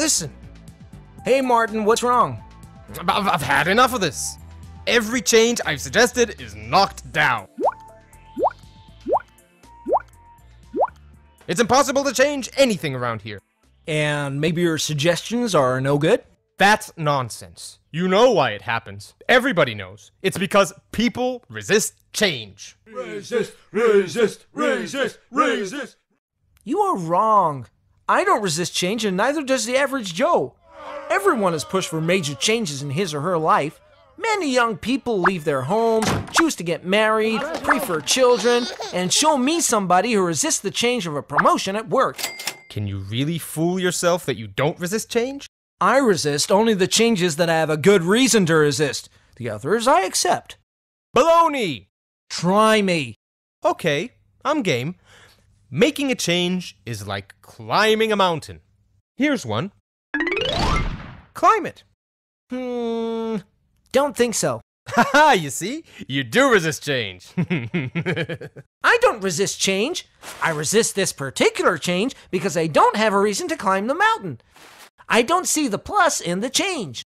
listen. Hey Martin, what's wrong? I've had enough of this. Every change I've suggested is knocked down. It's impossible to change anything around here. And maybe your suggestions are no good? That's nonsense. You know why it happens. Everybody knows. It's because people resist change. Resist, resist, resist, resist. You are wrong. I don't resist change, and neither does the average Joe. Everyone is pushed for major changes in his or her life. Many young people leave their homes, choose to get married, prefer children, and show me somebody who resists the change of a promotion at work. Can you really fool yourself that you don't resist change? I resist only the changes that I have a good reason to resist. The others I accept. Baloney! Try me. Okay, I'm game. Making a change is like climbing a mountain. Here's one. Climb it. Don't think so. Haha, you see? You do resist change. I don't resist change. I resist this particular change because I don't have a reason to climb the mountain. I don't see the plus in the change.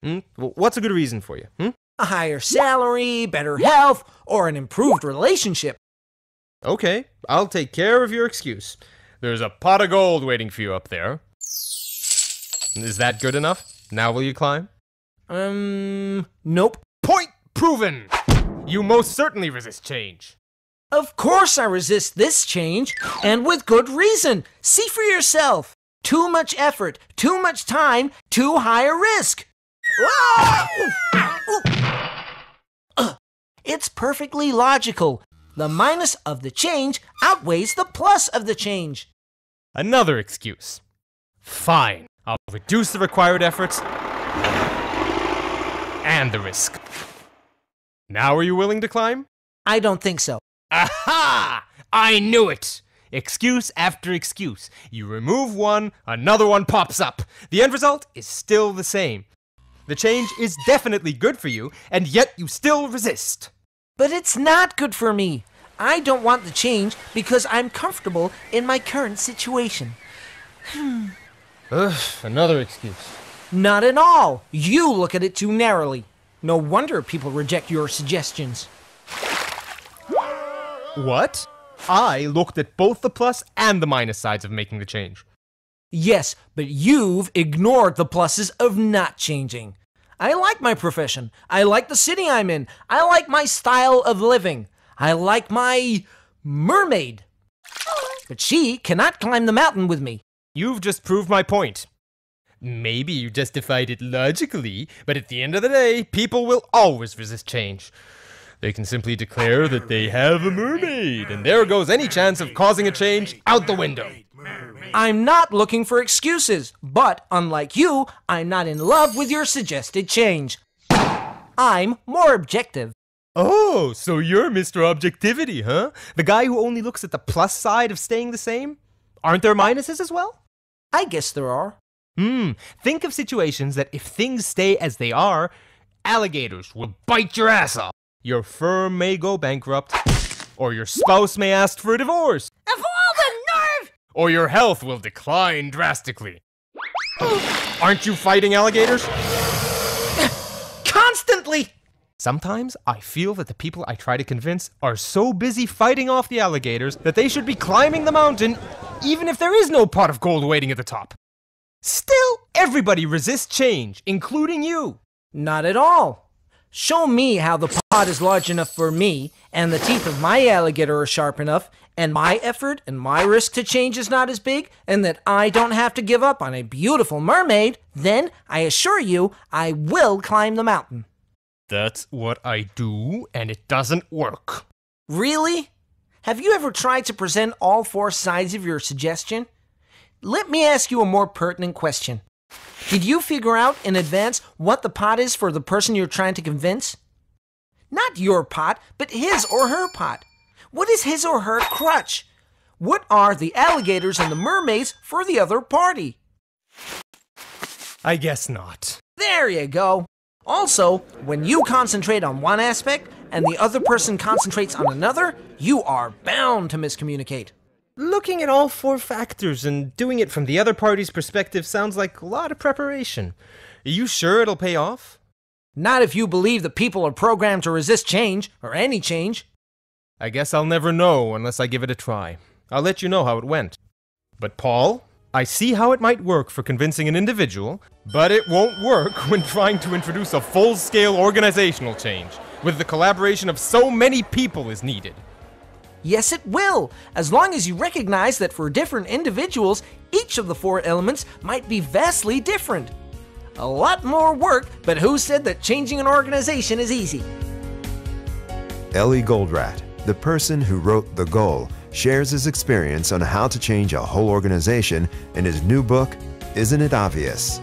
Well, what's a good reason for you? A higher salary, better health, or an improved relationship. Okay, I'll take care of your excuse. There's a pot of gold waiting for you up there. Is that good enough? Now will you climb? Nope. Point proven! You most certainly resist change. Of course I resist this change, and with good reason. See for yourself. Too much effort, too much time, too high a risk. It's perfectly logical. The minus of the change outweighs the plus of the change. Another excuse. Fine, I'll reduce the required efforts and the risk. Now are you willing to climb? I don't think so. Aha! I knew it! Excuse after excuse. You remove one, another one pops up. The end result is still the same. The change is definitely good for you, and yet you still resist. But it's not good for me. I don't want the change because I'm comfortable in my current situation. Another excuse. Not at all. You look at it too narrowly. No wonder people reject your suggestions. What? I looked at both the plus and the minus sides of making the change. Yes, but you've ignored the pluses of not changing. I like my profession. I like the city I'm in. I like my style of living. I like my mermaid. But she cannot climb the mountain with me. You've just proved my point. Maybe you justified it logically, but at the end of the day, people will always resist change. They can simply declare that they have a mermaid, and there goes any chance of causing a change out the window. I'm not looking for excuses, but unlike you, I'm not in love with your suggested change. I'm more objective. Oh, so you're Mr. Objectivity, huh? The guy who only looks at the plus side of staying the same? Aren't there minuses as well? I guess there are. Think of situations that if things stay as they are, alligators will bite your ass off. Your firm may go bankrupt, or your spouse may ask for a divorce. Of all the nerve! Or your health will decline drastically. Aren't you fighting alligators? Constantly! Sometimes I feel that the people I try to convince are so busy fighting off the alligators that they should be climbing the mountain even if there is no pot of gold waiting at the top. Still, everybody resists change, including you. Not at all. Show me how the pot is large enough for me, and the teeth of my alligator are sharp enough, and my effort and my risk to change is not as big, and that I don't have to give up on a beautiful mermaid, then I assure you I will climb the mountain. That's what I do, and it doesn't work. Really? Have you ever tried to present all four sides of your suggestion? Let me ask you a more pertinent question. Did you figure out in advance what the pot is for the person you're trying to convince? Not your pot, but his or her pot. What is his or her crutch? What are the alligators and the mermaids for the other party? I guess not. There you go. Also, when you concentrate on one aspect and the other person concentrates on another, you are bound to miscommunicate. Looking at all four factors and doing it from the other party's perspective sounds like a lot of preparation. Are you sure it'll pay off? Not if you believe that people are programmed to resist change, or any change. I guess I'll never know unless I give it a try. I'll let you know how it went. But Paul, I see how it might work for convincing an individual, but it won't work when trying to introduce a full-scale organizational change, with the collaboration of so many people is needed. Yes, it will, as long as you recognize that for different individuals, each of the four elements might be vastly different. A lot more work, but who said that changing an organization is easy? Ellie Goldratt, the person who wrote The Goal, shares his experience on how to change a whole organization in his new book, Isn't It Obvious?